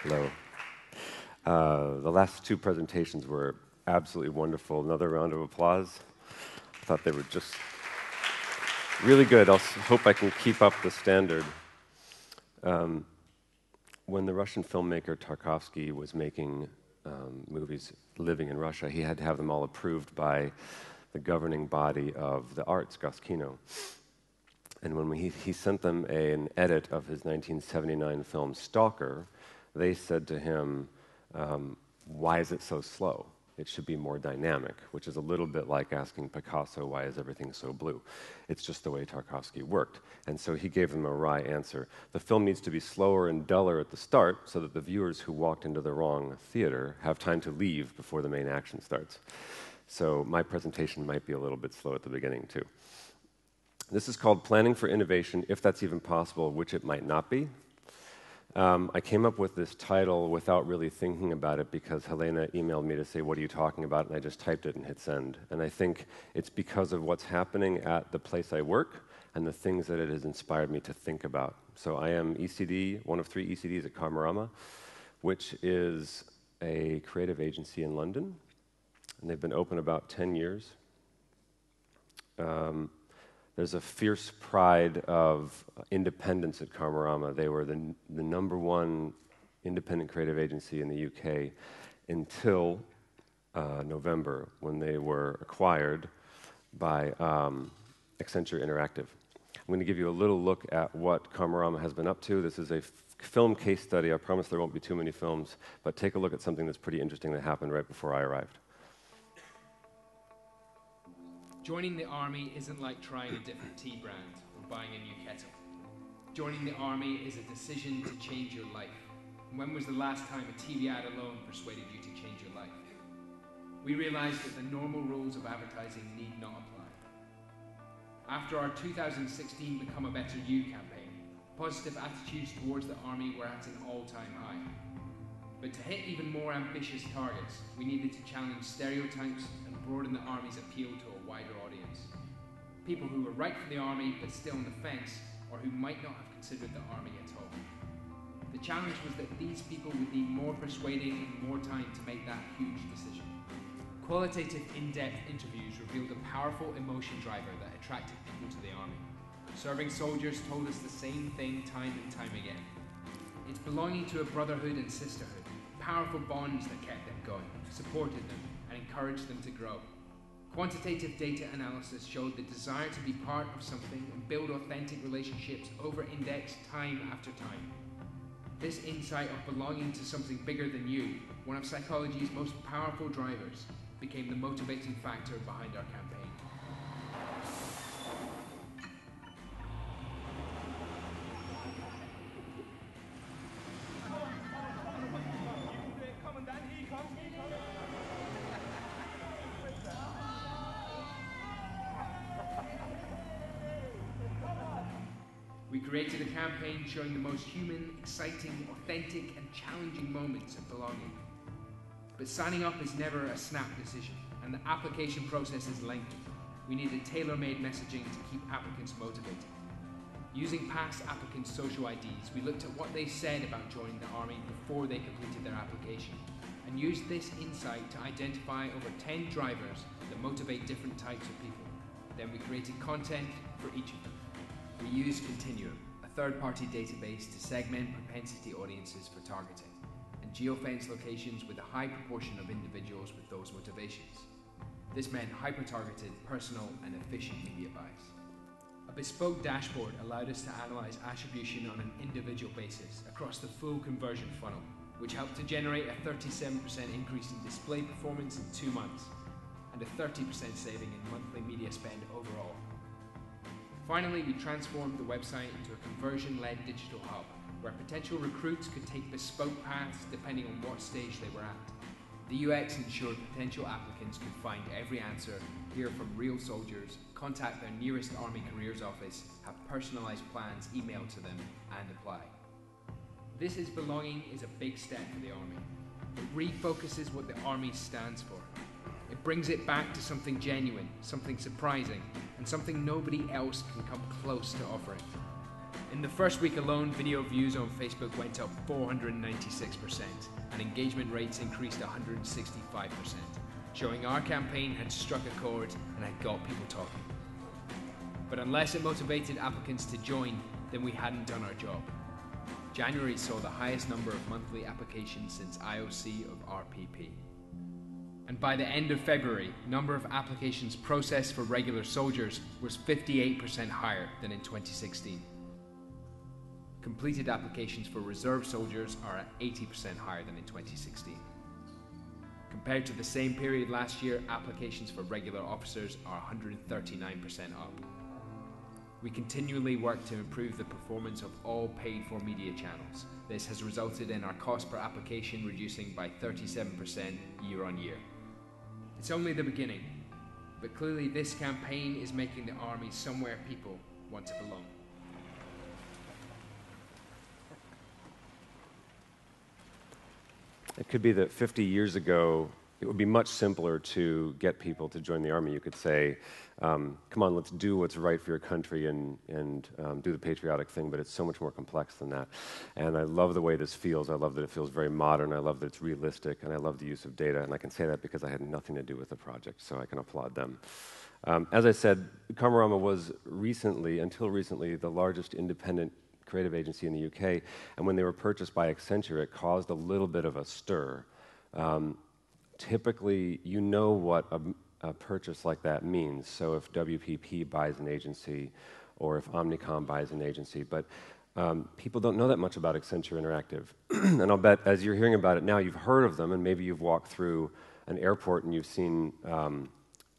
Hello. The last two presentations were absolutely wonderful. Another round of applause. I thought they were just really good. I hope I can keep up the standard. When the Russian filmmaker Tarkovsky was making movies living in Russia, he had to have them all approved by the governing body of the arts, Goskino. And when he sent them an edit of his 1979 film Stalker, they said to him, why is it so slow? It should be more dynamic, which is a little bit like asking Picasso, why is everything so blue? It's just the way Tarkovsky worked. And so he gave them a wry answer. The film needs to be slower and duller at the start so that the viewers who walked into the wrong theater have time to leave before the main action starts. So my presentation might be a little bit slow at the beginning, too. This is called Planning for Innovation, if that's even possible, which it might not be. I came up with this title without really thinking about it because Helena emailed me to say, what are you talking about? And I just typed it and hit send. And I think it's because of what's happening at the place I work and the things that it has inspired me to think about. So I am ECD, one of 3 ECDs at Karmarama, which is a creative agency in London. And they've been open about 10 years. There's a fierce pride of independence at Karmarama. They were the #1 independent creative agency in the UK until November, when they were acquired by Accenture Interactive. I'm going to give you a little look at what Karmarama has been up to. This is a film case study. I promise there won't be too many films, but take a look at something that's pretty interesting that happened right before I arrived. Joining the army isn't like trying a different tea brand or buying a new kettle. Joining the army is a decision to change your life. When was the last time a TV ad alone persuaded you to change your life? We realized that the normal rules of advertising need not apply. After our 2016 Become a Better You campaign, positive attitudes towards the army were at an all-time high. But to hit even more ambitious targets, we needed to challenge stereotypes and broaden the Army's appeal to a wider audience. People who were right for the Army but still on the fence, or who might not have considered the Army at all. The challenge was that these people would need more persuading and more time to make that huge decision. Qualitative, in-depth interviews revealed a powerful emotion driver that attracted people to the Army. Serving soldiers told us the same thing time and time again. It's belonging to a brotherhood and sisterhood, powerful bonds that kept them going, supported them, and encouraged them to grow. Quantitative data analysis showed the desire to be part of something and build authentic relationships over-indexed time after time. This insight of belonging to something bigger than you, one of psychology's most powerful drivers, became the motivating factor behind our campaign. We created a campaign showing the most human, exciting, authentic, and challenging moments of belonging. But signing up is never a snap decision, and the application process is lengthy. We needed tailor-made messaging to keep applicants motivated. Using past applicants' social IDs, we looked at what they said about joining the Army before they completed their application, and used this insight to identify over 10 drivers that motivate different types of people. Then we created content for each of them. We used Continuum, a third-party database to segment propensity audiences for targeting, and geofence locations with a high proportion of individuals with those motivations. This meant hyper-targeted, personal, and efficient media buys. A bespoke dashboard allowed us to analyze attribution on an individual basis across the full conversion funnel, which helped to generate a 37% increase in display performance in 2 months, and a 30% saving in monthly media spend overall. Finally, we transformed the website into a conversion-led digital hub, where potential recruits could take bespoke paths depending on what stage they were at. The UX ensured potential applicants could find every answer, hear from real soldiers, contact their nearest Army careers office, have personalized plans emailed to them, and apply. This is belonging is a big step for the Army. It refocuses what the Army stands for. It brings it back to something genuine, something surprising, and something nobody else can come close to offering. In the first week alone, video views on Facebook went up 496%, and engagement rates increased 165%, showing our campaign had struck a chord and had got people talking. But unless it motivated applicants to join, then we hadn't done our job. January saw the highest number of monthly applications since IOC of RPP. And by the end of February, number of applications processed for regular soldiers was 58% higher than in 2016. Completed applications for reserve soldiers are at 80% higher than in 2016. Compared to the same period last year, applications for regular officers are 139% up. We continually work to improve the performance of all paid-for media channels. This has resulted in our cost per application reducing by 37% year on year. It's only the beginning, but clearly this campaign is making the army somewhere people want to belong. It could be that 50 years ago, it would be much simpler to get people to join the army. You could say, come on, let's do what's right for your country and do the patriotic thing, but it's so much more complex than that. And I love the way this feels. I love that it feels very modern. I love that it's realistic, and I love the use of data. And I can say that because I had nothing to do with the project, so I can applaud them. As I said, Karmarama was until recently, the largest independent creative agency in the UK, and when they were purchased by Accenture, it caused a little bit of a stir. Typically, you know what a purchase like that means. So if WPP buys an agency, or if Omnicom buys an agency, but people don't know that much about Accenture Interactive. And I'll bet as you're hearing about it now, you've heard of them, and maybe you've walked through an airport and you've seen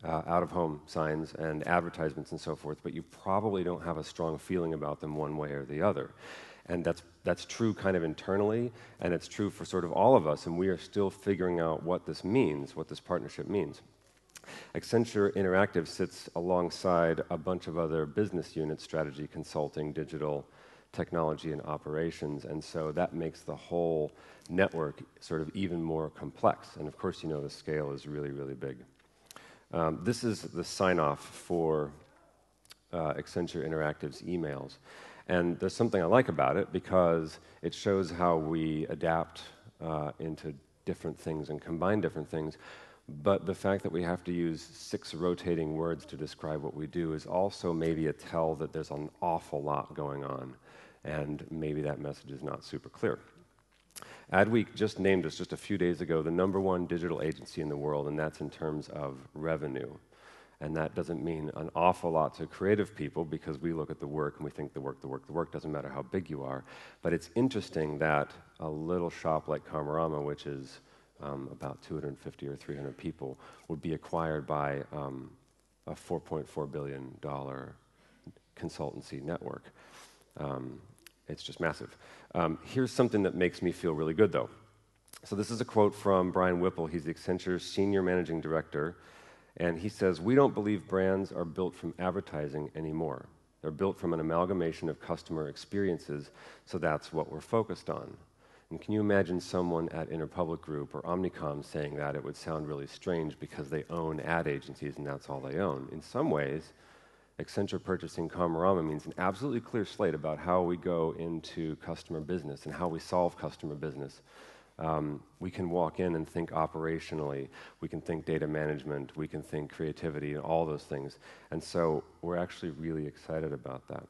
out-of-home signs and advertisements and so forth, but you probably don't have a strong feeling about them one way or the other. And that's true kind of internally, and it's true for sort of all of us, and we are still figuring out what this means, what this partnership means. Accenture Interactive sits alongside a bunch of other business units, strategy, consulting, digital, technology, and operations, and so that makes the whole network sort of even more complex. And of course, you know the scale is really, really big. This is the sign-off for Accenture Interactive's emails. And there's something I like about it because it shows how we adapt into different things and combine different things. But the fact that we have to use 6 rotating words to describe what we do is also maybe a tell that there's an awful lot going on. And maybe that message is not super clear. Adweek just named us just a few days ago the #1 digital agency in the world, and that's in terms of revenue. And that doesn't mean an awful lot to creative people because we look at the work and we think the work doesn't matter how big you are. But it's interesting that a little shop like Karmarama, which is about 250 or 300 people, would be acquired by a $4.4 billion consultancy network. It's just massive. Here's something that makes me feel really good, though. So this is a quote from Brian Whipple. He's Accenture's senior managing director. And he says, "We don't believe brands are built from advertising anymore. They're built from an amalgamation of customer experiences, so that's what we're focused on." And can you imagine someone at Interpublic Group or Omnicom saying that? It would sound really strange because they own ad agencies and that's all they own. In some ways, Accenture purchasing Karmarama means an absolutely clear slate about how we go into customer business and how we solve customer business. We can walk in and think operationally, we can think data management, we can think creativity, and all those things. And so we're actually really excited about that.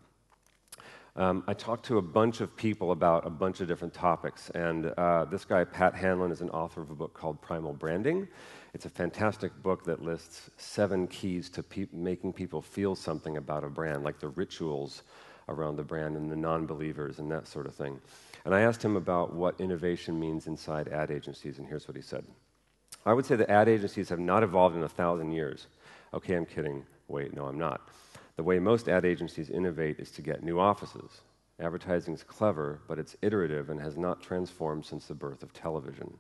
I talked to a bunch of people about a bunch of different topics, and this guy, Pat Hanlon, is an author of a book called Primal Branding. It's a fantastic book that lists 7 keys to making people feel something about a brand, like the rituals around the brand and the non-believers and that sort of thing. And I asked him about what innovation means inside ad agencies, and here's what he said. "I would say that ad agencies have not evolved in 1,000 years. Okay, I'm kidding. Wait, no, I'm not. The way most ad agencies innovate is to get new offices. Advertising is clever, but it's iterative and has not transformed since the birth of television.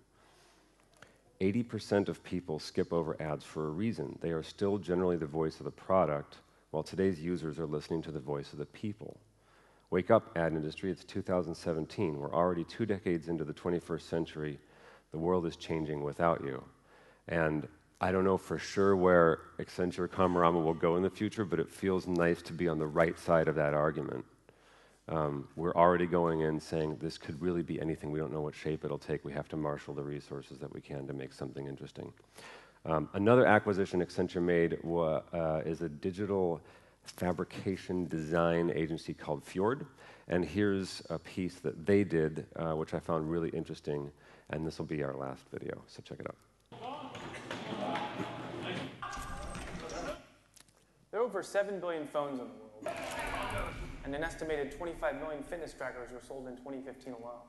80% of people skip over ads for a reason. They are still generally the voice of the product, while today's users are listening to the voice of the people. Wake up, ad industry, it's 2017. We're already 2 decades into the 21st century. The world is changing without you." And I don't know for sure where Accenture Karmarama will go in the future, but it feels nice to be on the right side of that argument. We're already going in saying this could really be anything. We don't know what shape it'll take. We have to marshal the resources that we can to make something interesting. Another acquisition Accenture made is a digital fabrication design agency called Fjord. And here's a piece that they did, which I found really interesting. And this will be our last video, so check it out. There are over 7 billion phones in the world, and an estimated 25 million fitness trackers were sold in 2015 alone.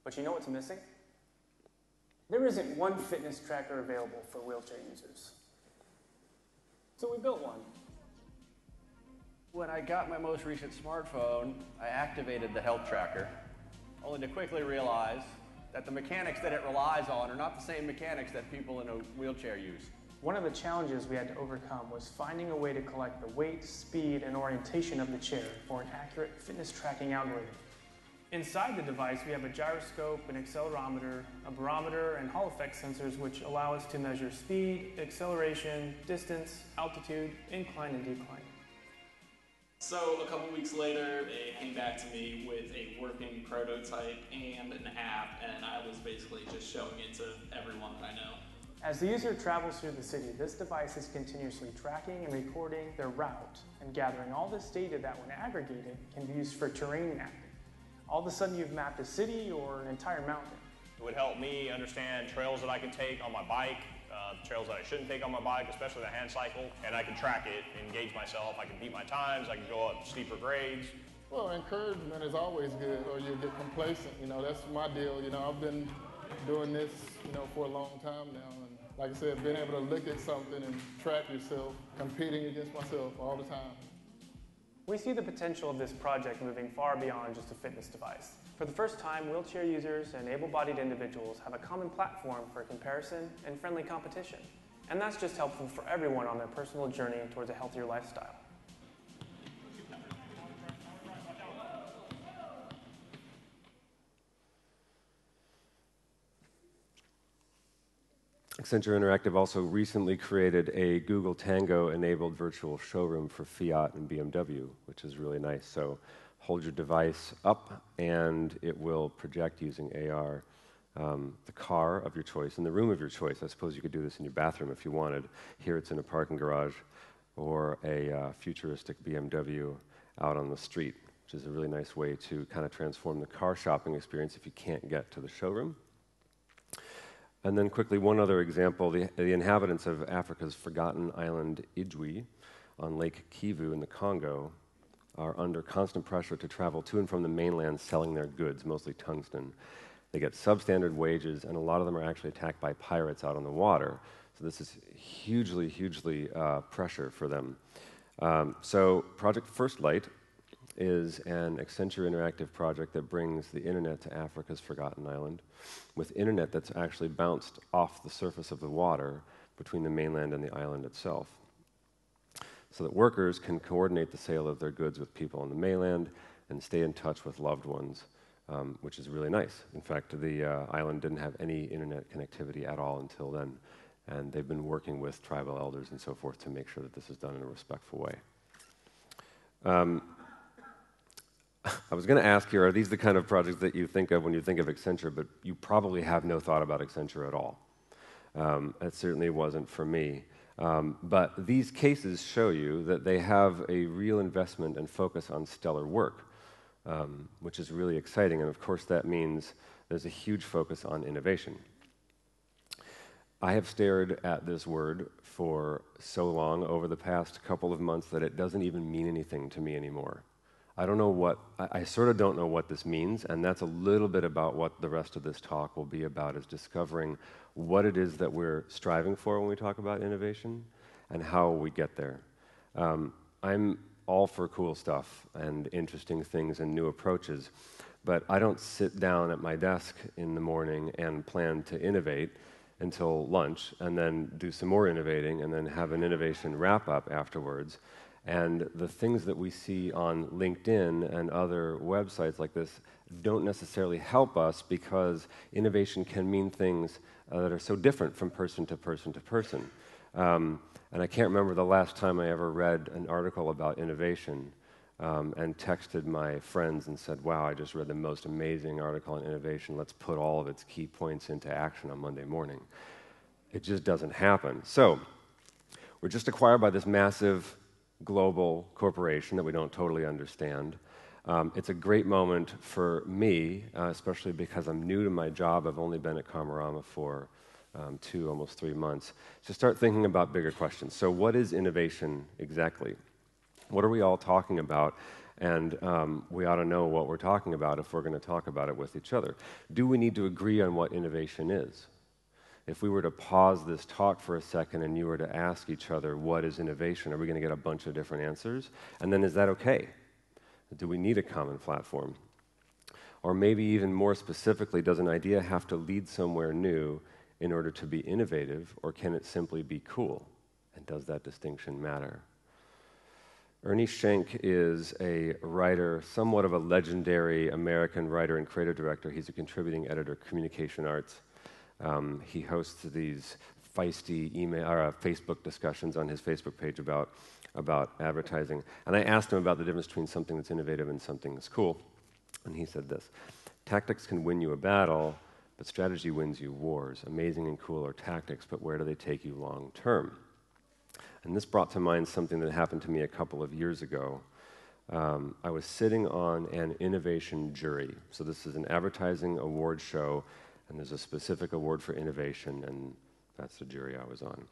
But you know what's missing? There isn't one fitness tracker available for wheelchair users. So we built one. When I got my most recent smartphone, I activated the health tracker, only to quickly realize that the mechanics that it relies on are not the same mechanics that people in a wheelchair use. One of the challenges we had to overcome was finding a way to collect the weight, speed, and orientation of the chair for an accurate fitness tracking algorithm. Inside the device, we have a gyroscope, an accelerometer, a barometer, and Hall effect sensors which allow us to measure speed, acceleration, distance, altitude, incline, and decline. So a couple weeks later, they came back to me with a working prototype and an app, and I was basically just showing it to everyone that I know. As the user travels through the city, this device is continuously tracking and recording their route and gathering all this data that, when aggregated, can be used for terrain mapping. All of a sudden, you've mapped a city or an entire mountain. It would help me understand trails that I can take on my bike, trails that I shouldn't take on my bike, especially the hand cycle, and I can track it, engage myself, I can beat my times, I can go up steeper grades. Well, encouragement is always good, or you get complacent. You know, that's my deal. You know, I've been doing this, you know, for a long time now, and like I said, being able to look at something and track yourself, competing against myself all the time. We see the potential of this project moving far beyond just a fitness device. For the first time, wheelchair users and able-bodied individuals have a common platform for comparison and friendly competition. And that's just helpful for everyone on their personal journey towards a healthier lifestyle. Accenture Interactive also recently created a Google Tango-enabled virtual showroom for Fiat and BMW, which is really nice. So hold your device up, and it will project using AR the car of your choice in the room of your choice. I suppose you could do this in your bathroom if you wanted. Here it's in a parking garage, or a futuristic BMW out on the street, which is a really nice way to kind of transform the car shopping experience if you can't get to the showroom. And then quickly, one other example, the inhabitants of Africa's forgotten island Ijwi on Lake Kivu in the Congo are under constant pressure to travel to and from the mainland selling their goods, mostly tungsten. They get substandard wages, and a lot of them are actually attacked by pirates out on the water. So this is hugely, hugely pressure for them. So Project First Light is an Accenture Interactive project that brings the internet to Africa's forgotten island, with internet that's actually bounced off the surface of the water between the mainland and the island itself, so that workers can coordinate the sale of their goods with people on the mainland and stay in touch with loved ones, which is really nice. In fact, the island didn't have any internet connectivity at all until then, and they've been working with tribal elders and so forth to make sure that this is done in a respectful way. I was going to ask you, are these the kind of projects that you think of when you think of Accenture, but you probably have no thought about Accenture at all. It certainly wasn't for me. But these cases show you that they have a real investment and focus on stellar work, which is really exciting. And of course, that means there's a huge focus on innovation. I have stared at this word for so long over the past couple of months that it doesn't even mean anything to me anymore. I sort of don't know what this means, and that's a little bit about what the rest of this talk will be about, is discovering what it is that we're striving for when we talk about innovation and how we get there. I'm all for cool stuff and interesting things and new approaches, but I don't sit down at my desk in the morning and plan to innovate until lunch and then do some more innovating and then have an innovation wrap-up afterwards. And the things that we see on LinkedIn and other websites like this don't necessarily help us, because innovation can mean things that are so different from person to person to person. And I can't remember the last time I ever read an article about innovation and texted my friends and said, wow, I just read the most amazing article on innovation. Let's put all of its key points into action on Monday morning. It just doesn't happen. So we're just acquired by this massive global corporation that we don't totally understand. It's a great moment for me, especially because I'm new to my job. I've only been at Karmarama for almost 3 months, to start thinking about bigger questions. So what is innovation exactly? What are we all talking about? And we ought to know what we're talking about if we're going to talk about it with each other. Do we need to agree on what innovation is? If we were to pause this talk for a second and you were to ask each other, what is innovation? Are we going to get a bunch of different answers? And then is that okay? Do we need a common platform? Or maybe even more specifically, does an idea have to lead somewhere new in order to be innovative, or can it simply be cool? And does that distinction matter? Ernie Schenk is a writer, somewhat of a legendary American writer and creative director. He's a contributing editor, Communication Arts. He hosts these feisty email or Facebook discussions on his Facebook page about advertising. And I asked him about the difference between something that's innovative and something that's cool. And he said this: tactics can win you a battle, but strategy wins you wars. Amazing and cool are tactics, but where do they take you long term? And this brought to mind something that happened to me a couple of years ago. I was sitting on an innovation jury. So this is an advertising award show, and there's a specific award for innovation, and that's the jury I was on.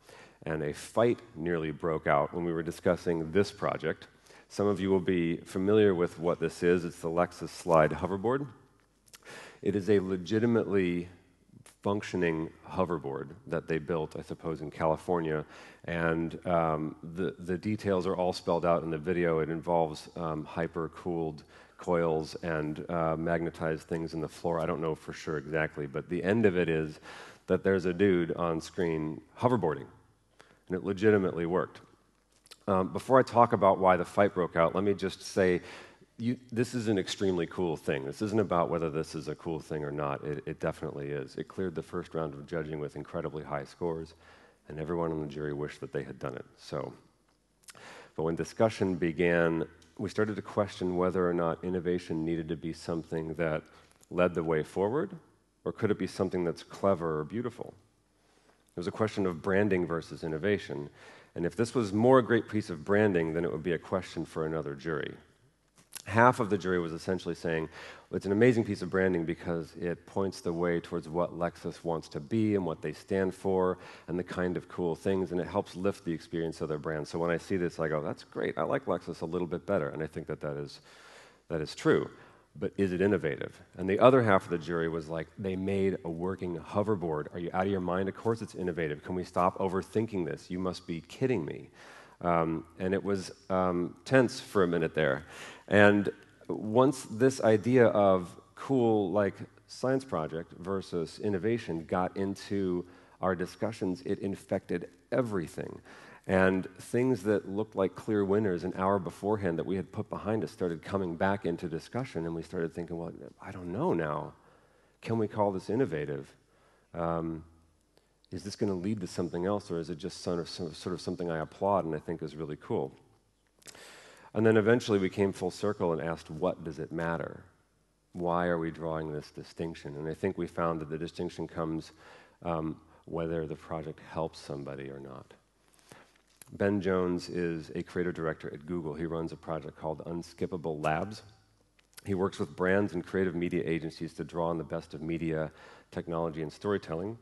And a fight nearly broke out when we were discussing this project. Some of you will be familiar with what this is. It's the Lexus Slide hoverboard. It is a legitimately functioning hoverboard that they built, I suppose, in California, and the details are all spelled out in the video. It involves hyper-cooled coils and magnetized things in the floor. I don't know for sure exactly, but the end of it is that there's a dude on screen hoverboarding, and it legitimately worked. Before I talk about why the fight broke out, let me just say, this is an extremely cool thing. This isn't about whether this is a cool thing or not. It definitely is. It cleared the first round of judging with incredibly high scores, and everyone on the jury wished that they had done it. But when discussion began, we started to question whether or not innovation needed to be something that led the way forward, or could it be something that's clever or beautiful? It was a question of branding versus innovation, and if this was more a great piece of branding, then it would be a question for another jury. Half of the jury was essentially saying, well, it's an amazing piece of branding because it points the way towards what Lexus wants to be and what they stand for and the kind of cool things, and it helps lift the experience of their brand. So when I see this, I go, that's great. I like Lexus a little bit better, and I think that is true. But is it innovative? And the other half of the jury was like, they made a working hoverboard. Are you out of your mind? Of course it's innovative. Can we stop overthinking this? You must be kidding me. And it was tense for a minute there. And once this idea of cool, like science project versus innovation got into our discussions, it infected everything. And things that looked like clear winners an hour beforehand that we had put behind us started coming back into discussion, and we started thinking, well, I don't know now. Can we call this innovative? Is this going to lead to something else, or is it just sort of something I applaud and I think is really cool? And then eventually we came full circle and asked, what does it matter? Why are we drawing this distinction? And I think we found that the distinction comes whether the project helps somebody or not. Ben Jones is a creative director at Google. He runs a project called Unskippable Labs. He works with brands and creative media agencies to draw on the best of media, technology, and storytelling.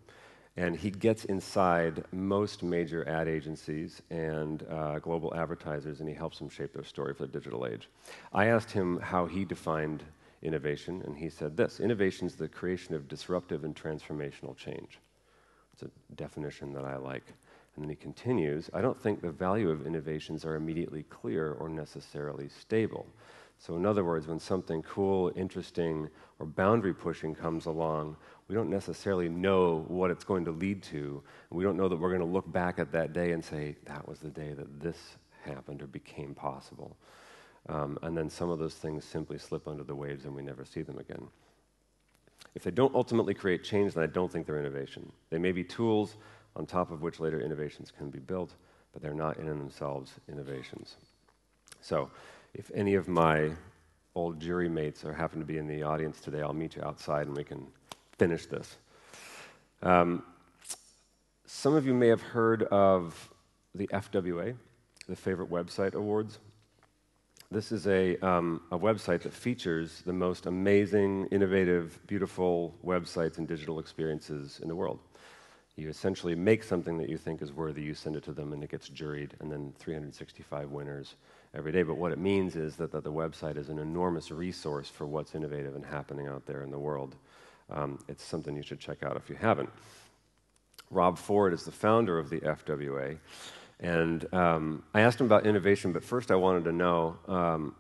And he gets inside most major ad agencies and global advertisers, and he helps them shape their story for the digital age. I asked him how he defined innovation, and he said this: innovation is the creation of disruptive and transformational change. It's a definition that I like. And then he continues, I don't think the value of innovations are immediately clear or necessarily stable. So in other words, when something cool, interesting, or boundary-pushing comes along, we don't necessarily know what it's going to lead to. We don't know that we're going to look back at that day and say, that was the day that this happened or became possible. And then some of those things simply slip under the waves and we never see them again. If they don't ultimately create change, then I don't think they're innovation. They may be tools on top of which later innovations can be built, but they're not in and themselves innovations. So if any of my old jury mates happen to be in the audience today, I'll meet you outside and we can finish this. Some of you may have heard of the FWA, the Favorite Website Awards. This is a website that features the most amazing, innovative, beautiful websites and digital experiences in the world. You essentially make something that you think is worthy, you send it to them, and it gets juried, and then 365 winners every day. But what it means is that the website is an enormous resource for what's innovative and happening out there in the world. It's something you should check out if you haven't. Rob Ford is the founder of the FWA, and I asked him about innovation, but first I wanted to know,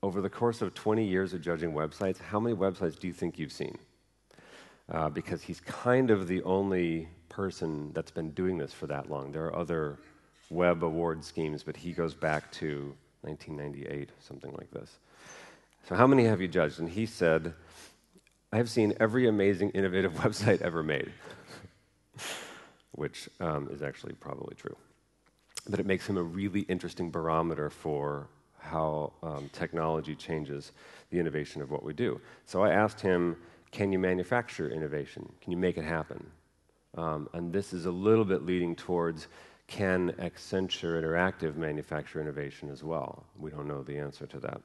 over the course of 20 years of judging websites, how many websites do you think you've seen? Because he's kind of the only person that's been doing this for that long. There are other web award schemes, but he goes back to 1998, something like this. So how many have you judged? And he said, I have seen every amazing, innovative website ever made, which is actually probably true. But it makes him a really interesting barometer for how technology changes the innovation of what we do. So I asked him, can you manufacture innovation? Can you make it happen? And this is a little bit leading towards, can Accenture Interactive manufacture innovation as well? We don't know the answer to that.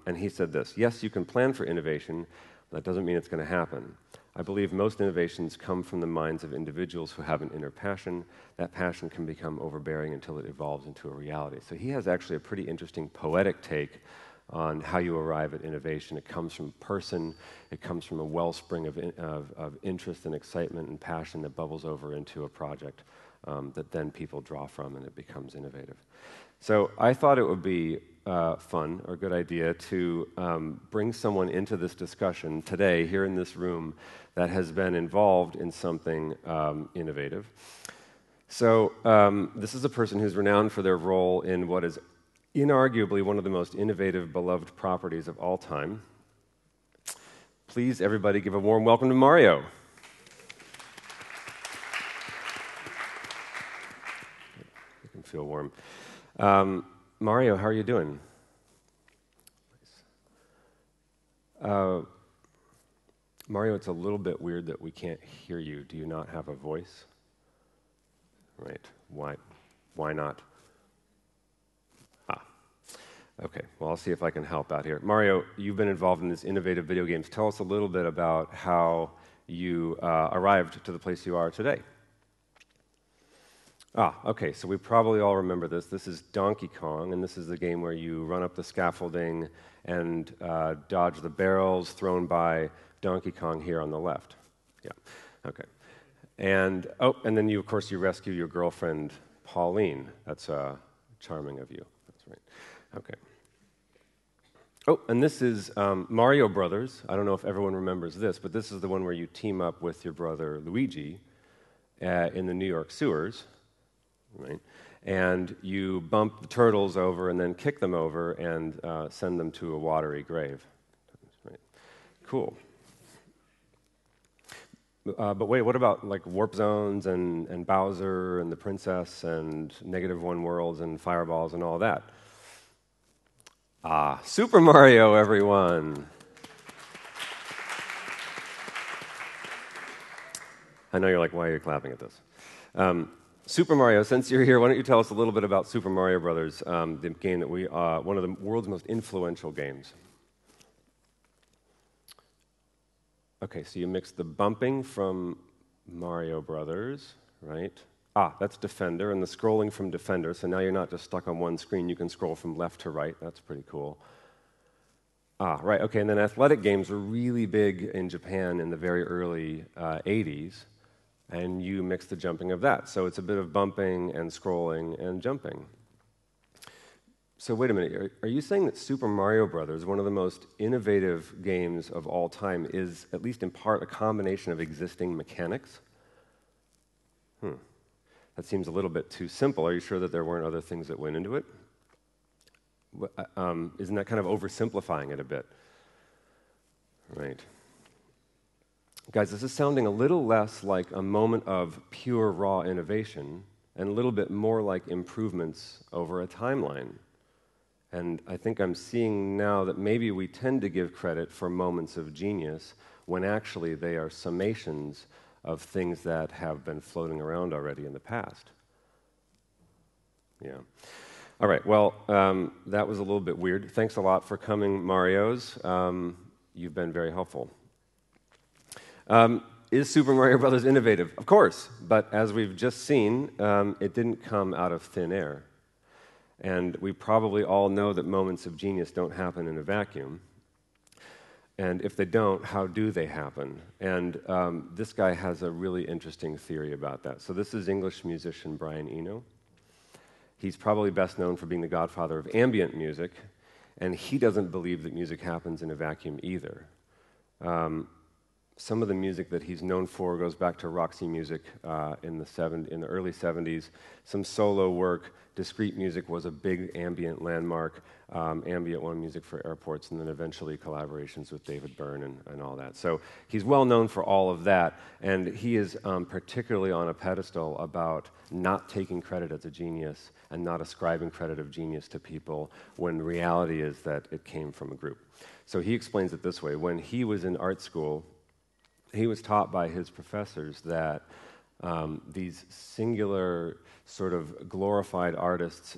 And he said this, yes, you can plan for innovation, but that doesn't mean it's going to happen. I believe most innovations come from the minds of individuals who have an inner passion. That passion can become overbearing until it evolves into a reality. So he has actually a pretty interesting poetic take on how you arrive at innovation. It comes from a person, it comes from a wellspring of interest and excitement and passion that bubbles over into a project that then people draw from and it becomes innovative. So I thought it would be fun or a good idea to bring someone into this discussion today here in this room that has been involved in something innovative. So this is a person who's renowned for their role in what is inarguably one of the most innovative, beloved properties of all time. Please, everybody, give a warm welcome to Mario. You can feel warm. Mario, how are you doing? Mario, it's a little bit weird that we can't hear you. Do you not have a voice? Right. Why not? Okay, well, I'll see if I can help out here. Mario, you've been involved in these innovative video games. Tell us a little bit about how you arrived to the place you are today. Okay, so we probably all remember this. This is Donkey Kong, and this is the game where you run up the scaffolding and dodge the barrels thrown by Donkey Kong here on the left. Yeah, okay. And then you, of course, you rescue your girlfriend, Pauline. That's charming of you. That's right. Okay. And this is Mario Brothers. I don't know if everyone remembers this, but this is the one where you team up with your brother Luigi in the New York sewers, right? And you bump the turtles over and then kick them over and send them to a watery grave. Right. Cool. But wait, what about like Warp Zones and Bowser and the Princess and -1 Worlds and Fireballs and all that? Super Mario, everyone. I know you're like, why are you clapping at this? Super Mario, since you're here, why don't you tell us a little bit about Super Mario Brothers, the game that one of the world's most influential games. Okay, so you mixed the bumping from Mario Brothers, right? That's Defender, and the scrolling from Defender, so now you're not just stuck on one screen, you can scroll from left to right. That's pretty cool. Right, okay, and then athletic games were really big in Japan in the very early 80s, and you mix the jumping of that. So it's a bit of bumping and scrolling and jumping. So wait a minute, are you saying that Super Mario Brothers, one of the most innovative games of all time, is at least in part a combination of existing mechanics? That seems a little bit too simple. Are you sure that there weren't other things that went into it? Isn't that kind of oversimplifying it a bit? Right. Guys, this is sounding a little less like a moment of pure raw innovation and a little bit more like improvements over a timeline. And I think I'm seeing now that maybe we tend to give credit for moments of genius when actually they are summations of things that have been floating around already in the past. Yeah. All right, well, that was a little bit weird. Thanks a lot for coming, Marios. You've been very helpful. Is Super Mario Brothers innovative? Of course, but as we've just seen, it didn't come out of thin air. And we probably all know that moments of genius don't happen in a vacuum. And if they don't, how do they happen? And this guy has a really interesting theory about that. So this is English musician Brian Eno. He's probably best known for being the godfather of ambient music, and he doesn't believe that music happens in a vacuum either. Some of the music that he's known for goes back to Roxy music in the early 70s, some solo work. Discrete music was a big ambient landmark, ambient one music for airports, and then eventually collaborations with David Byrne and all that. So he's well known for all of that, and he is particularly on a pedestal about not taking credit as a genius and not ascribing credit of genius to people when the reality is that it came from a group. So he explains it this way. When he was in art school, he was taught by his professors that these singular sort of glorified artists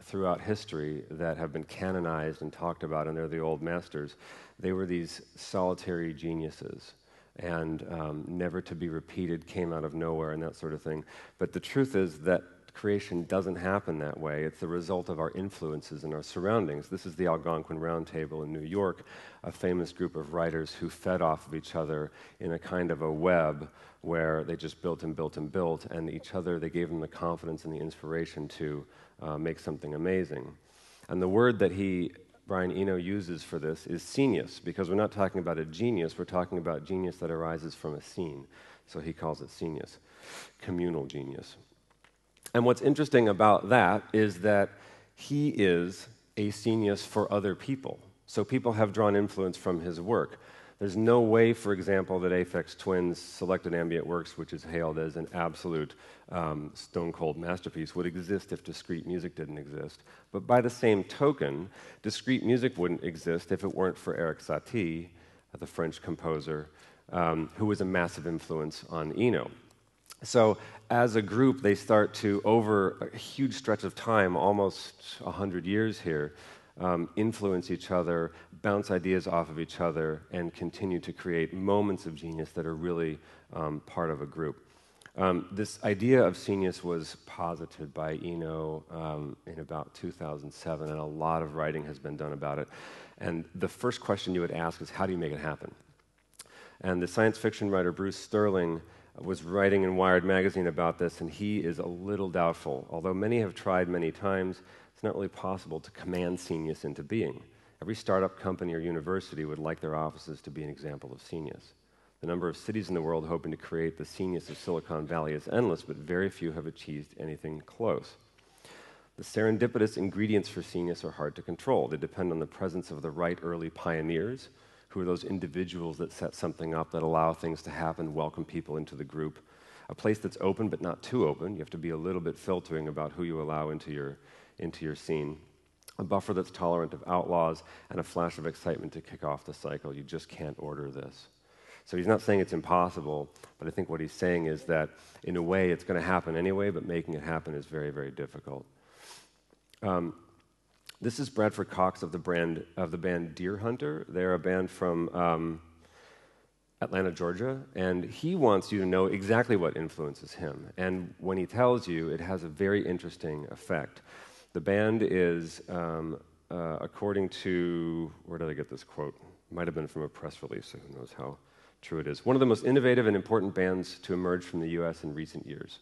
throughout history that have been canonized and talked about, and they're the old masters, they were these solitary geniuses and never to be repeated, came out of nowhere and that sort of thing. But the truth is that creation doesn't happen that way. It's the result of our influences and our surroundings. This is the Algonquin Round Table in New York, a famous group of writers who fed off of each other in a kind of a web where they just built and built and built, and each other, they gave them the confidence and the inspiration to make something amazing. And the word that Brian Eno uses for this is scenius, because we're not talking about a genius, we're talking about genius that arises from a scene. So he calls it scenius, communal genius. And what's interesting about that is that he is a scenius for other people. So people have drawn influence from his work. There's no way, for example, that Aphex Twin's Selected Ambient Works, which is hailed as an absolute stone-cold masterpiece, would exist if discrete music didn't exist. But by the same token, discrete music wouldn't exist if it weren't for Erik Satie, the French composer, who was a massive influence on Eno. So as a group, they start to, over a huge stretch of time, almost 100 years here, influence each other, bounce ideas off of each other, and continue to create moments of genius that are really part of a group. This idea of scenius was posited by Eno in about 2007, and a lot of writing has been done about it. And the first question you would ask is, how do you make it happen? And the science fiction writer Bruce Sterling was writing in Wired magazine about this, and he is a little doubtful. Although many have tried many times, it's not really possible to command scenius into being. Every startup company or university would like their offices to be an example of scenius. The number of cities in the world hoping to create the scenius of Silicon Valley is endless, but very few have achieved anything close. The serendipitous ingredients for scenius are hard to control. They depend on the presence of the right early pioneers, who are those individuals that set something up, that allow things to happen, welcome people into the group. A place that's open but not too open. You have to be a little bit filtering about who you allow into your scene. A buffer that's tolerant of outlaws, and a flash of excitement to kick off the cycle. You just can't order this. So he's not saying it's impossible, but I think what he's saying is that, in a way, it's going to happen anyway, but making it happen is very, very difficult. This is Bradford Cox of the band Deer Hunter. They're a band from Atlanta, Georgia, and he wants you to know exactly what influences him. And when he tells you, it has a very interesting effect. The band is, according to, where did I get this quote? It might have been from a press release, so who knows how true it is. One of the most innovative and important bands to emerge from the U.S. in recent years.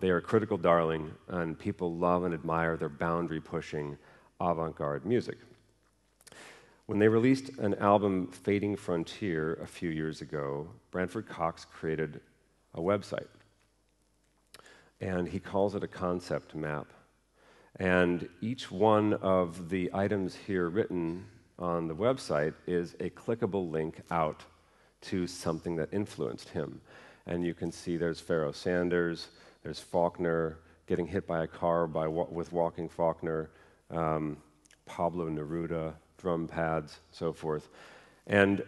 They are a critical darling, and people love and admire their boundary-pushing, avant-garde music. When they released an album, Fading Frontier, a few years ago, Bradford Cox created a website. And he calls it a concept map. And each one of the items here written on the website is a clickable link out to something that influenced him. And you can see there's Pharoah Sanders, there's Faulkner, getting hit by a car with Walking Faulkner, Pablo Neruda, drum pads, so forth. And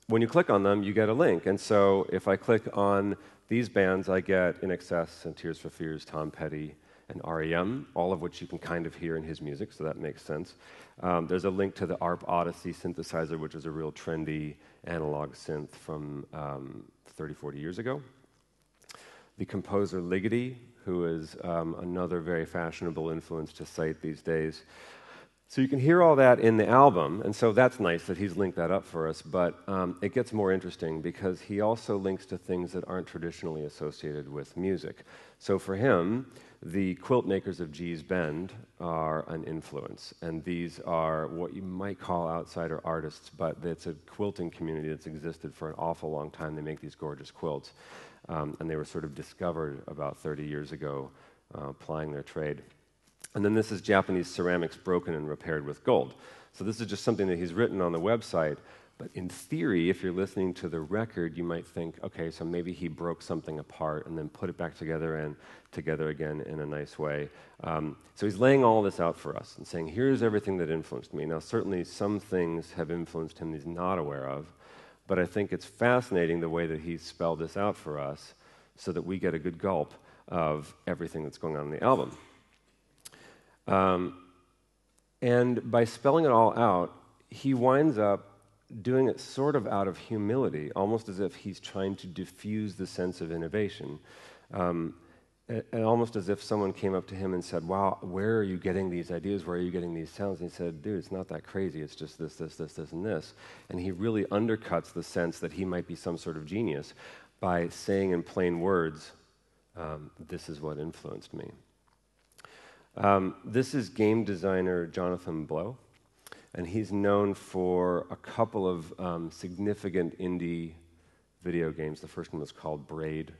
when you click on them, you get a link. And so if I click on these bands, I get In Excess and Tears for Fears, Tom Petty, and REM, all of which you can kind of hear in his music, so that makes sense. There's a link to the ARP Odyssey synthesizer, which is a real trendy analog synth from 30, 40 years ago. The composer Ligeti, who is another very fashionable influence to cite these days. So you can hear all that in the album, and so that's nice that he's linked that up for us, but it gets more interesting because he also links to things that aren't traditionally associated with music. So for him, the quilt makers of Gee's Bend are an influence, and these are what you might call outsider artists, but it's a quilting community that's existed for an awful long time. They make these gorgeous quilts, and they were sort of discovered about 30 years ago, plying their trade. And then this is Japanese ceramics broken and repaired with gold. So this is just something that he's written on the website, but in theory, if you're listening to the record, you might think, okay, so maybe he broke something apart and then put it back together and together again in a nice way. So he's laying all this out for us and saying, here's everything that influenced me. Now, certainly some things have influenced him that he's not aware of, but I think it's fascinating the way that he's spelled this out for us so that we get a good gulp of everything that's going on in the album. And by spelling it all out, he winds up doing it sort of out of humility, almost as if he's trying to diffuse the sense of innovation. And almost as if someone came up to him and said, wow, where are you getting these ideas? Where are you getting these sounds? And he said, dude, it's not that crazy. It's just this, this, this, this, and this. And he really undercuts the sense that he might be some sort of genius by saying in plain words, this is what influenced me. This is game designer Jonathan Blow, and he's known for a couple of significant indie video games. The first one was called Braid,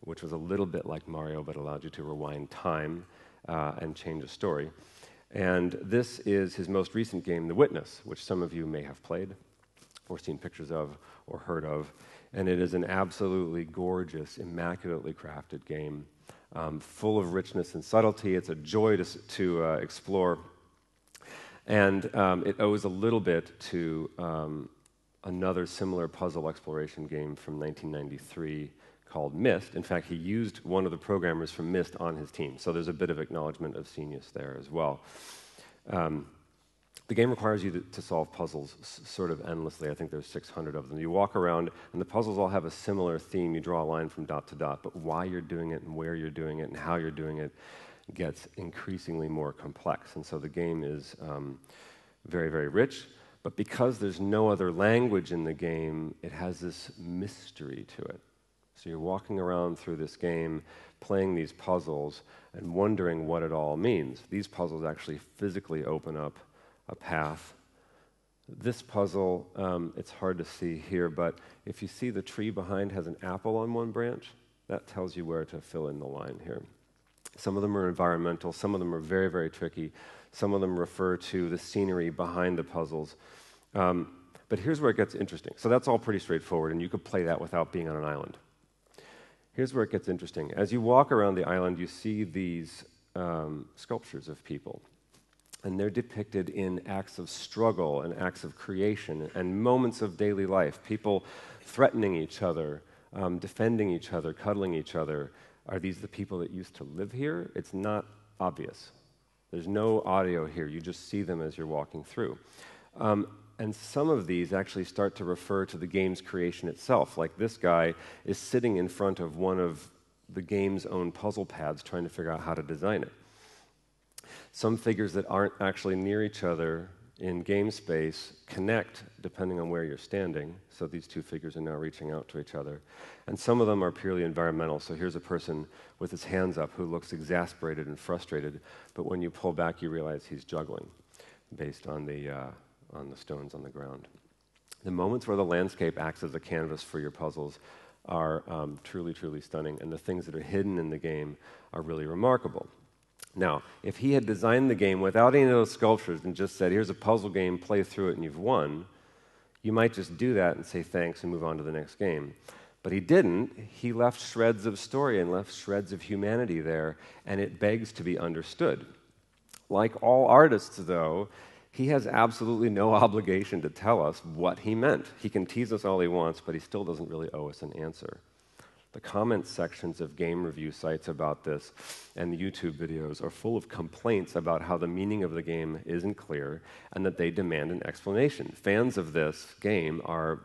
which was a little bit like Mario, but allowed you to rewind time and change a story. And this is his most recent game, The Witness, which some of you may have played or seen pictures of or heard of. And it is an absolutely gorgeous, immaculately crafted game. Full of richness and subtlety. It's a joy to explore. And it owes a little bit to another similar puzzle exploration game from 1993 called Myst. In fact, he used one of the programmers from Myst on his team. So there's a bit of acknowledgement of genius there as well. The game requires you to solve puzzles sort of endlessly. I think there's 600 of them. You walk around, and the puzzles all have a similar theme. You draw a line from dot to dot, but why you're doing it and where you're doing it and how you're doing it gets increasingly more complex. And so the game is very, very rich, but because there's no other language in the game, it has this mystery to it. So you're walking around through this game, playing these puzzles, and wondering what it all means. These puzzles actually physically open up a path. This puzzle, it's hard to see here, but if you see the tree behind has an apple on one branch, that tells you where to fill in the line here. Some of them are environmental, some of them are very, very tricky, some of them refer to the scenery behind the puzzles. But here's where it gets interesting. So that's all pretty straightforward, and you could play that without being on an island. Here's where it gets interesting. As you walk around the island, you see these sculptures of people. And they're depicted in acts of struggle and acts of creation and moments of daily life. People threatening each other, defending each other, cuddling each other. Are these the people that used to live here? It's not obvious. There's no audio here. You just see them as you're walking through. And some of these actually start to refer to the game's creation itself. Like this guy is sitting in front of one of the game's own puzzle pads trying to figure out how to design it. Some figures that aren't actually near each other in game space connect depending on where you're standing. So these two figures are now reaching out to each other. And some of them are purely environmental. So here's a person with his hands up who looks exasperated and frustrated, but when you pull back, you realize he's juggling based on the stones on the ground. The moments where the landscape acts as a canvas for your puzzles are truly, truly stunning, and the things that are hidden in the game are really remarkable. Now, if he had designed the game without any of those sculptures and just said, here's a puzzle game, play through it, and you've won, you might just do that and say thanks and move on to the next game. But he didn't. He left shreds of story and left shreds of humanity there, and it begs to be understood. Like all artists, though, he has absolutely no obligation to tell us what he meant. He can tease us all he wants, but he still doesn't really owe us an answer. The comment sections of game review sites about this and the YouTube videos are full of complaints about how the meaning of the game isn't clear and that they demand an explanation. Fans of this game are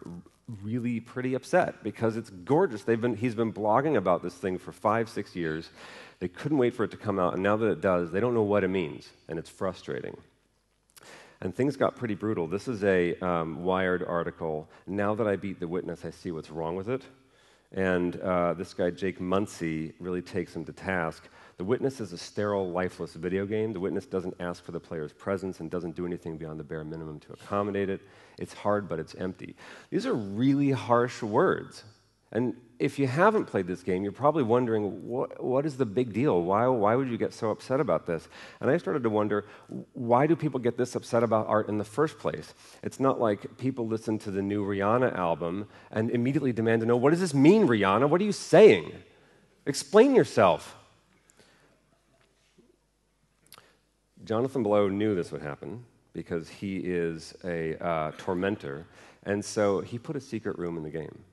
really pretty upset because it's gorgeous. He's been blogging about this thing for 5-6 years. They couldn't wait for it to come out, and now that it does, they don't know what it means, and it's frustrating. And things got pretty brutal. This is a Wired article. Now that I beat The Witness, I see what's wrong with it. And this guy, Jake Muncie, really takes him to task. The Witness is a sterile, lifeless video game. The Witness doesn't ask for the player's presence and doesn't do anything beyond the bare minimum to accommodate it. It's hard, but it's empty. These are really harsh words. And if you haven't played this game, you're probably wondering, what is the big deal? Why would you get so upset about this? And I started to wonder, why do people get this upset about art in the first place? It's not like people listen to the new Rihanna album and immediately demand to know, what does this mean, Rihanna? What are you saying? Explain yourself. Jonathan Blow knew this would happen because he is a tormentor, and so he put a secret room in the game.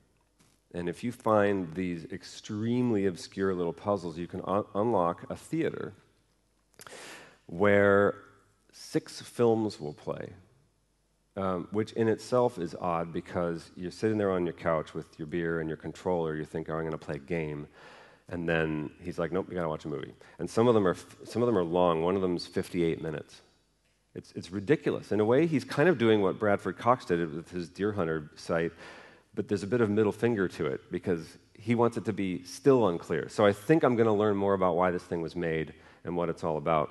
And if you find these extremely obscure little puzzles, you can unlock a theater where 6 films will play, which in itself is odd because you're sitting there on your couch with your beer and your controller, you think, oh, I'm going to play a game. And then he's like, nope, you got to watch a movie. And some of them are long. One of them is 58 minutes. It's ridiculous. In a way, he's kind of doing what Bradford Cox did with his Deer Hunter site, but there's a bit of middle finger to it because he wants it to be still unclear. So I think I'm going to learn more about why this thing was made and what it's all about.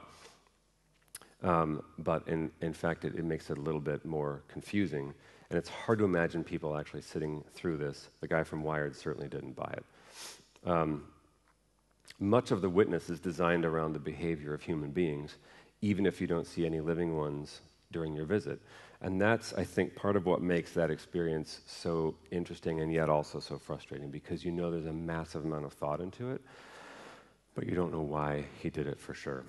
But in fact, it makes it a little bit more confusing, and it's hard to imagine people actually sitting through this. The guy from Wired certainly didn't buy it. Much of The Witness is designed around the behavior of human beings, even if you don't see any living ones during your visit. And that's, I think, part of what makes that experience so interesting and yet also so frustrating, because you know there's a massive amount of thought into it, but you don't know why he did it for sure.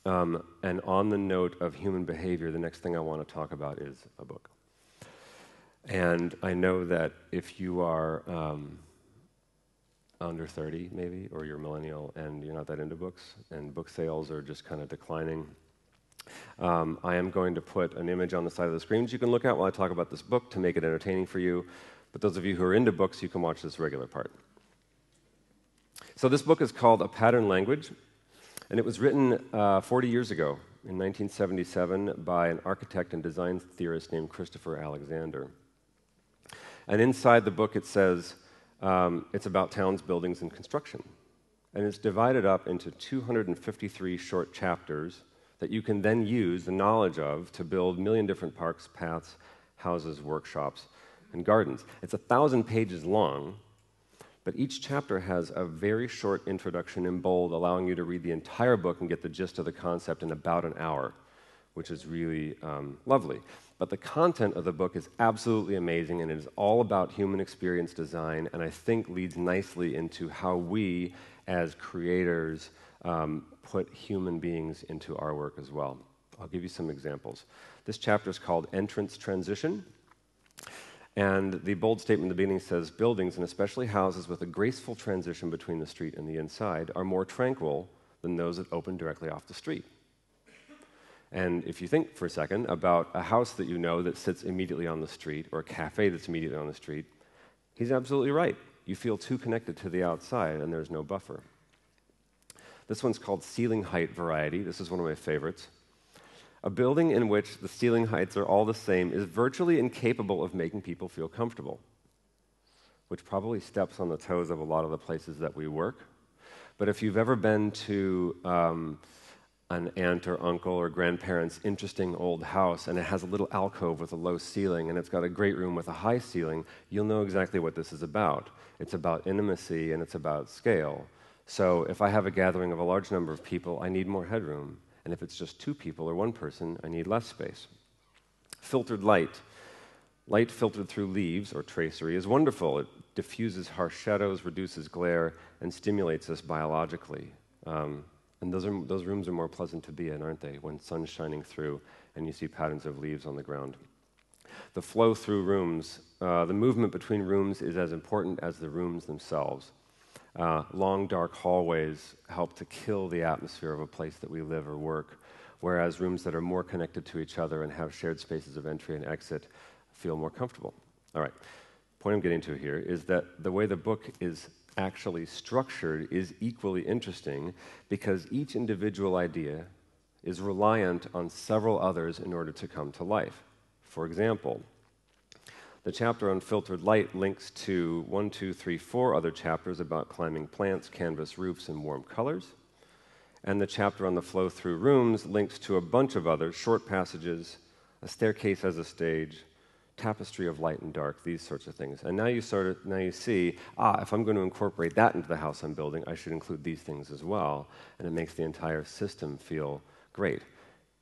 And on the note of human behavior, the next thing I want to talk about is a book. And I know that if you are under 30, maybe, or you're a millennial and you're not that into books, and book sales are just kind of declining, I am going to put an image on the side of the screen that you can look at while I talk about this book to make it entertaining for you. But those of you who are into books, you can watch this regular part. So this book is called A Pattern Language, and it was written 40 years ago, in 1977, by an architect and design theorist named Christopher Alexander. And inside the book it says it's about towns, buildings, and construction. And it's divided up into 253 short chapters that you can then use the knowledge of to build a million different parks, paths, houses, workshops, and gardens. It's 1,000 pages long, but each chapter has a very short introduction in bold, allowing you to read the entire book and get the gist of the concept in about an hour, which is really lovely. But the content of the book is absolutely amazing, and it is all about human experience design, and I think leads nicely into how we, as creators, put human beings into our work as well. I'll give you some examples. This chapter is called Entrance Transition, and the bold statement at the beginning says, buildings, and especially houses with a graceful transition between the street and the inside, are more tranquil than those that open directly off the street. And if you think for a second about a house that you know that sits immediately on the street, or a cafe that's immediately on the street, he's absolutely right. You feel too connected to the outside, and there's no buffer. This one's called Ceiling Height Variety. This is one of my favorites. A building in which the ceiling heights are all the same is virtually incapable of making people feel comfortable, which probably steps on the toes of a lot of the places that we work. But if you've ever been to an aunt or uncle or grandparents' interesting old house, and it has a little alcove with a low ceiling, and it's got a great room with a high ceiling, you'll know exactly what this is about. It's about intimacy, and it's about scale. So if I have a gathering of a large number of people, I need more headroom. And if it's just 2 people or 1 person, I need less space. Filtered light. Light filtered through leaves or tracery is wonderful. It diffuses harsh shadows, reduces glare, and stimulates us biologically. And those rooms are more pleasant to be in, aren't they, when sun's shining through and you see patterns of leaves on the ground. The flow through rooms, the movement between rooms is as important as the rooms themselves. Long, dark hallways help to kill the atmosphere of a place that we live or work, whereas rooms that are more connected to each other and have shared spaces of entry and exit feel more comfortable. All right, the point I'm getting to here is that the way the book is actually structured is equally interesting because each individual idea is reliant on several others in order to come to life. For example, the chapter on filtered light links to 1, 2, 3, 4 other chapters about climbing plants, canvas roofs, and warm colors. And the chapter on the flow through rooms links to a bunch of other short passages, a staircase as a stage, tapestry of light and dark, these sorts of things. And now you see, if I'm going to incorporate that into the house I'm building, I should include these things as well. And it makes the entire system feel great.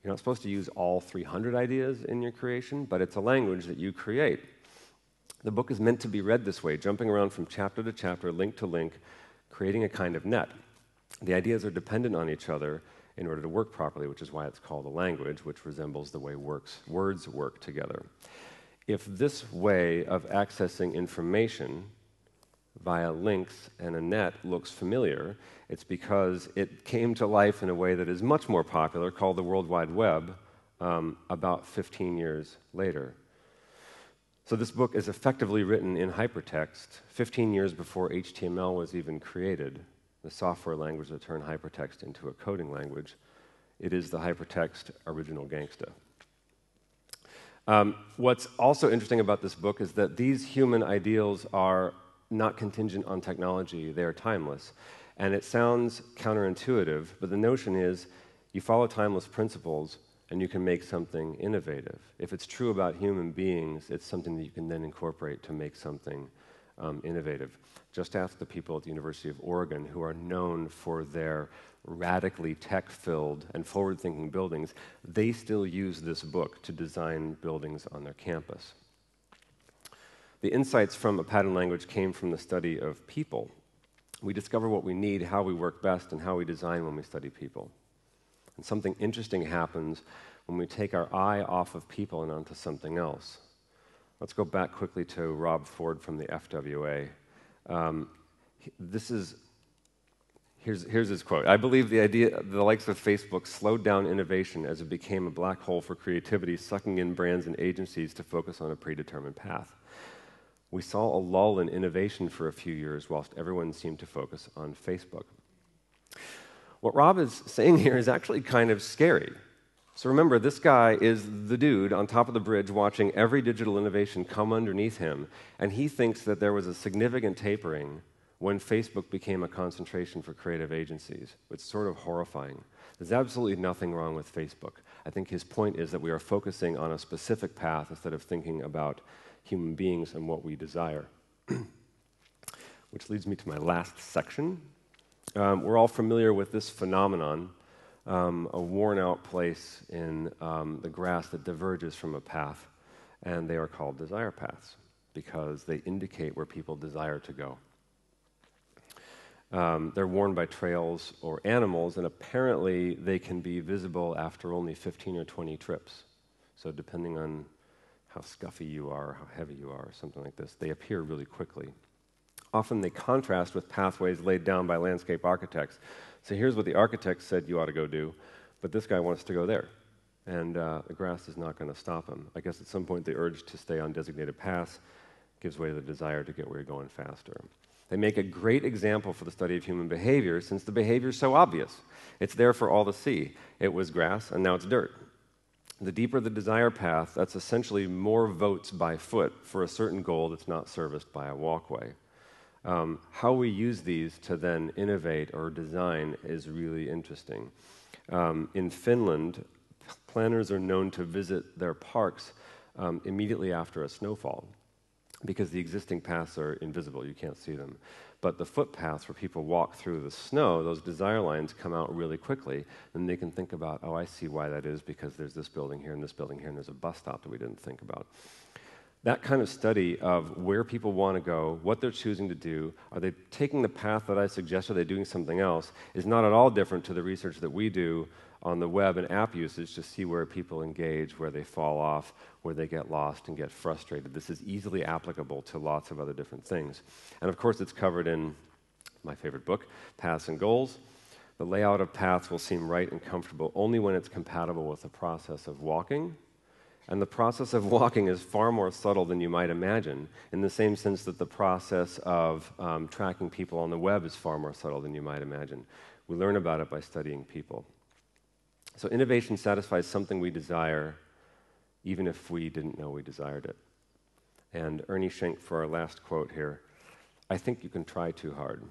You're not supposed to use all 300 ideas in your creation, but it's a language that you create. The book is meant to be read this way, jumping around from chapter to chapter, link to link, creating a kind of net. The ideas are dependent on each other in order to work properly, which is why it's called a language, which resembles the way words work together. If this way of accessing information via links and a net looks familiar, it's because it came to life in a way that is much more popular, called the World Wide Web, about 15 years later. So this book is effectively written in hypertext 15 years before HTML was even created, the software language that turned hypertext into a coding language. It is the hypertext original gangsta. What's also interesting about this book is that these human ideals are not contingent on technology, they are timeless. And it sounds counterintuitive, but the notion is you follow timeless principles and you can make something innovative. If it's true about human beings, it's something that you can then incorporate to make something innovative. Just ask the people at the University of Oregon who are known for their radically tech-filled and forward-thinking buildings. They still use this book to design buildings on their campus. The insights from a pattern language came from the study of people. We discover what we need, how we work best, and how we design when we study people. And something interesting happens when we take our eye off of people and onto something else. Let's go back quickly to Rob Ford from the FWA. Here's his quote. "I believe the likes of Facebook slowed down innovation as it became a black hole for creativity, sucking in brands and agencies to focus on a predetermined path. We saw a lull in innovation for a few years whilst everyone seemed to focus on Facebook." What Rob is saying here is actually kind of scary. So remember, this guy is the dude on top of the bridge watching every digital innovation come underneath him, and he thinks that there was a significant tapering when Facebook became a concentration for creative agencies. It's sort of horrifying. There's absolutely nothing wrong with Facebook. I think his point is that we are focusing on a specific path instead of thinking about human beings and what we desire. Which leads me to my last section. We're all familiar with this phenomenon, a worn-out place in the grass that diverges from a path, and they are called desire paths because they indicate where people desire to go. They're worn by trails or animals, and apparently they can be visible after only 15 or 20 trips. So depending on how scuffy you are, how heavy you are, something like this, they appear really quickly. Often they contrast with pathways laid down by landscape architects. So here's what the architect said you ought to go do, but this guy wants to go there. And the grass is not going to stop him. I guess at some point the urge to stay on designated paths gives way to the desire to get where you're going faster. They make a great example for the study of human behavior since the behavior is so obvious. It's there for all to see. It was grass and now it's dirt. The deeper the desire path, that's essentially more votes by foot for a certain goal that's not serviced by a walkway. How we use these to then innovate or design is really interesting. In Finland, planners are known to visit their parks immediately after a snowfall because the existing paths are invisible, you can't see them. But the footpaths where people walk through the snow, those desire lines come out really quickly, and they can think about, oh, I see why that is, because there's this building here and this building here, and there's a bus stop that we didn't think about. That kind of study of where people want to go, what they're choosing to do, are they taking the path that I suggest, or are they doing something else, is not at all different to the research that we do on the web and app usage to see where people engage, where they fall off, where they get lost and get frustrated. This is easily applicable to lots of other different things. And of course, it's covered in my favorite book, Paths and Goals. The layout of paths will seem right and comfortable only when it's compatible with the process of walking. And the process of walking is far more subtle than you might imagine, in the same sense that the process of tracking people on the web is far more subtle than you might imagine. We learn about it by studying people. So innovation satisfies something we desire, even if we didn't know we desired it. And Ernie Schenk, for our last quote here, "I think you can try too hard.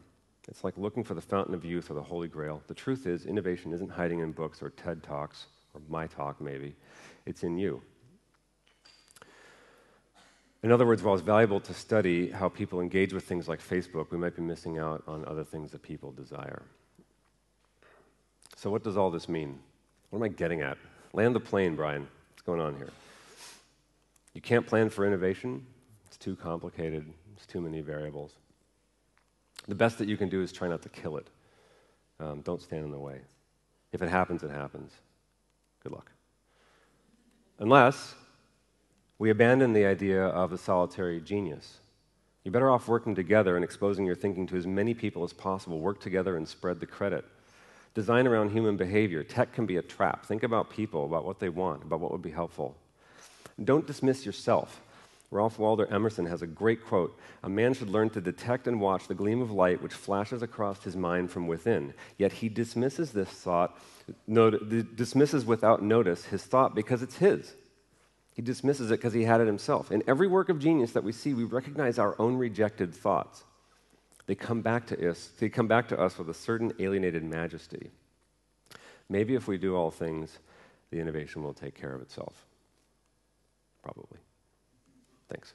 It's like looking for the fountain of youth or the Holy Grail. The truth is, innovation isn't hiding in books or TED Talks, or my talk maybe. It's in you." In other words, while it's valuable to study how people engage with things like Facebook, we might be missing out on other things that people desire. So what does all this mean? What am I getting at? Land the plane, Brian. What's going on here? You can't plan for innovation. It's too complicated. It's too many variables. The best that you can do is try not to kill it. Don't stand in the way. If it happens, it happens. Good luck. Unless we abandon the idea of the solitary genius. You're better off working together and exposing your thinking to as many people as possible. Work together and spread the credit. Design around human behavior. Tech can be a trap. Think about people, about what they want, about what would be helpful. Don't dismiss yourself. Ralph Waldo Emerson has a great quote: "A man should learn to detect and watch the gleam of light which flashes across his mind from within. Yet he dismisses this thought, dismisses without notice his thought because it's his. He dismisses it because he had it himself." In every work of genius that we see, we recognize our own rejected thoughts. They come back to us with a certain alienated majesty. Maybe if we do all things, the innovation will take care of itself. Probably. Thanks.